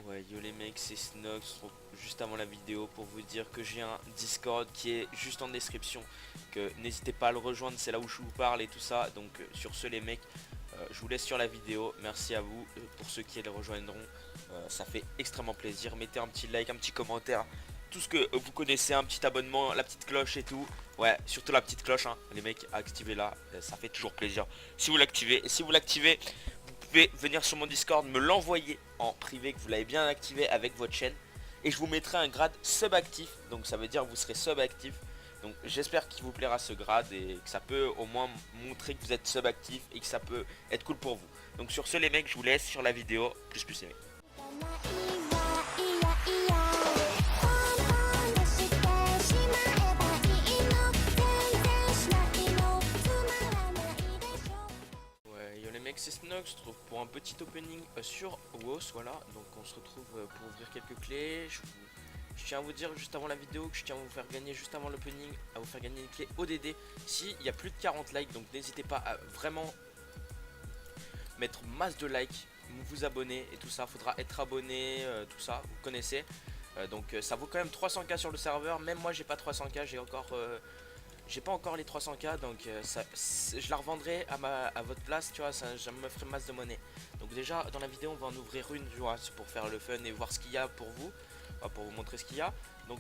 Ouais, yo les mecs, c'est Snox, juste avant la vidéo pour vous dire que j'ai un Discord qui est juste en description, que n'hésitez pas à le rejoindre, c'est là où je vous parle et tout ça. Donc sur ce les mecs, je vous laisse sur la vidéo, merci à vous pour ceux qui les rejoindront, ça fait extrêmement plaisir. Mettez un petit like, un petit commentaire, tout ce que vous connaissez, un petit abonnement, la petite cloche et tout. Ouais, surtout la petite cloche, hein, les mecs, activez-la, ça fait toujours plaisir si vous l'activez. Et si vous l'activez, vous pouvez venir sur mon Discord, me l'envoyer en privé que vous l'avez bien activé avec votre chaîne. Et je vous mettrai un grade sub actif. Donc ça veut dire que vous serez sub actif. Donc j'espère qu'il vous plaira ce grade et que ça peut au moins montrer que vous êtes sub actif et que ça peut être cool pour vous. Donc sur ce les mecs, je vous laisse sur la vidéo. Plus les mecs. はいyo les mecs, c'est Snox, on se retrouve pour un petit opening sur WoS, voilà. Donc on se retrouve pour ouvrir quelques clés. Je tiens à vous dire juste avant la vidéo que je tiens à vous faire gagner juste avant l'opening, à vous faire gagner une clé ODD s'il y a plus de 40 likes. Donc n'hésitez pas à vraiment mettre masse de likes, vous abonner et tout ça. Faudra être abonné, tout ça, vous connaissez. Donc ça vaut quand même 300k sur le serveur. Même moi j'ai pas 300k, j'ai pas encore les 300k, donc je la revendrai à votre place, tu vois, ça me ferait masse de monnaie. Donc déjà dans la vidéo on va en ouvrir une, tu vois, c'est pour faire le fun et voir ce qu'il y a pour vous, pour vous montrer ce qu'il y a. Donc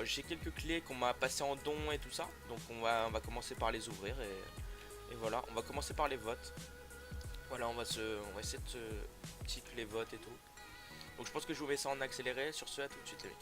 j'ai quelques clés qu'on m'a passées en don et tout ça, donc on va commencer par les ouvrir et voilà, on va commencer par les votes. Voilà, on va essayer de cycler les votes et tout. Donc je pense que je vous mets ça en accéléré, sur ce à tout de suite les mecs.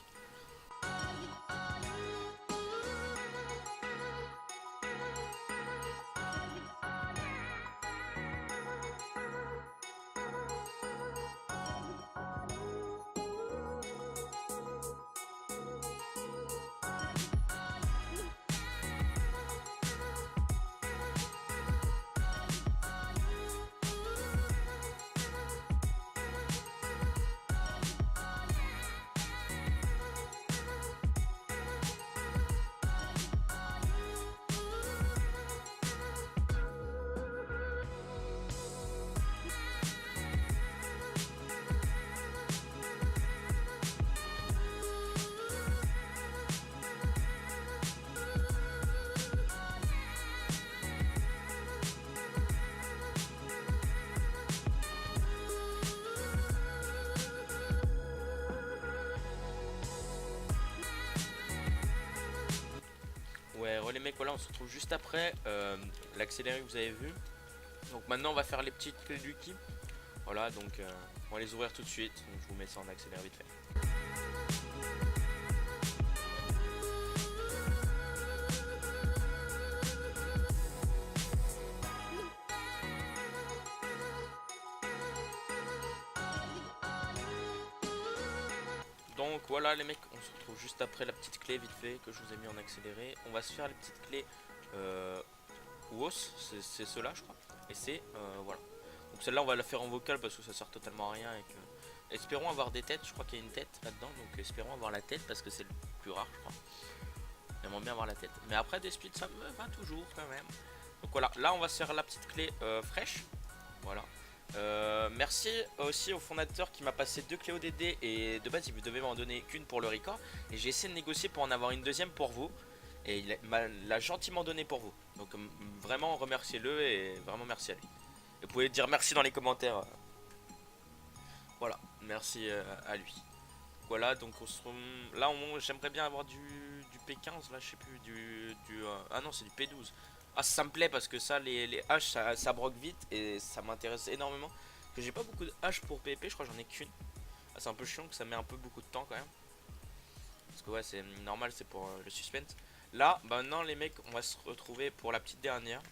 Ouais, les mecs, voilà, on se retrouve juste après l'accéléré que vous avez vu. Donc maintenant on va faire les petites clés du Lucky. Voilà, donc on va les ouvrir tout de suite. Donc je vous mets ça en accéléré vite fait. Donc voilà les mecs, on se retrouve juste après la petite clé vite fait que je vous ai mis en accéléré. On va se faire les petites clés WOS, c'est ceux-là je crois. Et c'est voilà. Donc celle-là on va la faire en vocal parce que ça sert totalement à rien et que... Espérons avoir des têtes, je crois qu'il y a une tête là-dedans. Donc espérons avoir la tête parce que c'est le plus rare je crois. J'aimerais bien avoir la tête. Mais après des speeds ça me va toujours quand même. Donc voilà, là on va se faire la petite clé fraîche. Voilà. Merci aussi au fondateur qui m'a passé 2 clés ODD et de base il devait m'en donner qu'une pour le record et j'ai essayé de négocier pour en avoir une deuxième pour vous et il l'a gentiment donné pour vous. Donc vraiment remerciez-le et vraiment merci à lui. Et vous pouvez dire merci dans les commentaires. Voilà, merci à lui. Voilà, donc là j'aimerais bien avoir du P15 là, je sais plus, ah non c'est du P12. Ah ça me plaît parce que ça les haches ça broque vite et ça m'intéresse énormément. Que j'ai pas beaucoup de haches pour PvP, je crois que j'en ai qu'une. Ah, c'est un peu chiant que ça met un peu beaucoup de temps quand même. Parce que ouais c'est normal, c'est pour le suspense. Là bah maintenant les mecs on va se retrouver pour la petite dernière.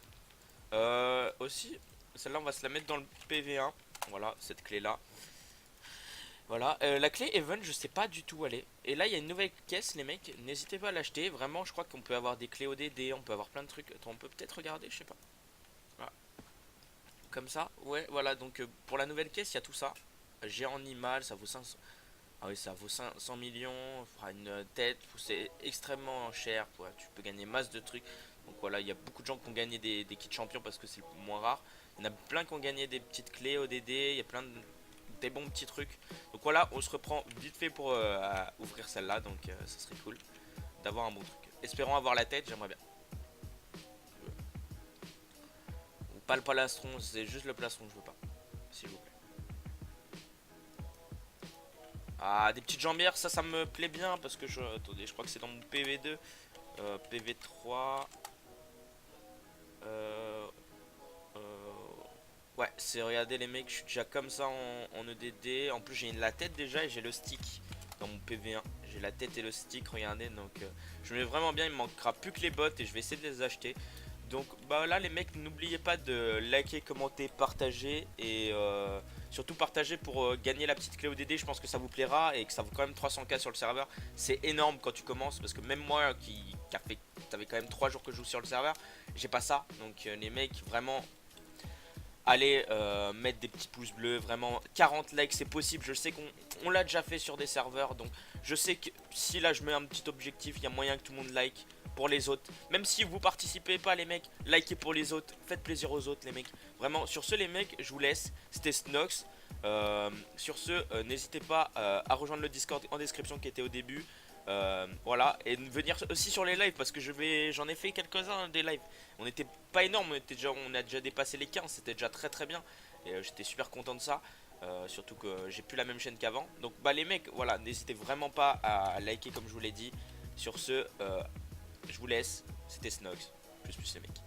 Aussi celle-là on va se la mettre dans le PV1. Voilà cette clé là. Voilà, la clé Even, je sais pas du tout où elle est. Et là, il y a une nouvelle caisse, les mecs. N'hésitez pas à l'acheter. Vraiment, je crois qu'on peut avoir des clés ODD, on peut avoir plein de trucs. Attends, on peut peut-être regarder, je sais pas. Voilà. Comme ça, ouais, voilà. Donc, pour la nouvelle caisse, il y a tout ça. Géant animal, ça vaut 500. Ah oui, ça vaut 500 millions. Fera une tête, c'est extrêmement cher. Quoi. Tu peux gagner masse de trucs. Donc voilà, il y a beaucoup de gens qui ont gagné des kits champions parce que c'est le moins rare. Il y en a plein qui ont gagné des petites clés ODD. Il y a plein de des bons petits trucs. Donc voilà, on se reprend vite fait pour ouvrir celle-là. Donc ça serait cool d'avoir un bon truc. Espérons avoir la tête, j'aimerais bien. Ou pas le plastron, c'est juste le plastron que je veux pas. S'il vous plaît. Ah, des petites jambières, ça me plaît bien parce que je... Attendez, je crois que c'est dans mon PV2. PV3. Euh, euh, ouais, c'est regardez les mecs, je suis déjà comme ça en EDD. En plus, j'ai la tête déjà et j'ai le stick dans mon PV1. J'ai la tête et le stick, regardez. Donc, je me mets vraiment bien. Il me manquera plus que les bots et je vais essayer de les acheter. Donc, bah là, les mecs, n'oubliez pas de liker, commenter, partager et surtout partager pour gagner la petite clé ODD. Je pense que ça vous plaira et que ça vaut quand même 300k sur le serveur. C'est énorme quand tu commences parce que même moi qui a fait, ça fait quand même 3 jours que je joue sur le serveur, j'ai pas ça. Donc, les mecs, vraiment allez mettre des petits pouces bleus, vraiment 40 likes c'est possible, je sais qu'on l'a déjà fait sur des serveurs, donc je sais que si là je mets un petit objectif, il y a moyen que tout le monde like pour les autres, même si vous participez pas les mecs, likez pour les autres, faites plaisir aux autres les mecs, vraiment sur ce les mecs je vous laisse, c'était Snox. Sur ce n'hésitez pas à rejoindre le Discord en description qui était au début. Voilà, et venir aussi sur les lives parce que j'en ai fait quelques-uns des lives. On n'était pas énorme, on a déjà dépassé les 15, c'était déjà très très bien. Et j'étais super content de ça. Surtout que j'ai plus la même chaîne qu'avant. Donc bah les mecs, voilà, n'hésitez vraiment pas à liker comme je vous l'ai dit. Sur ce, je vous laisse. C'était Snox. Plus les mecs.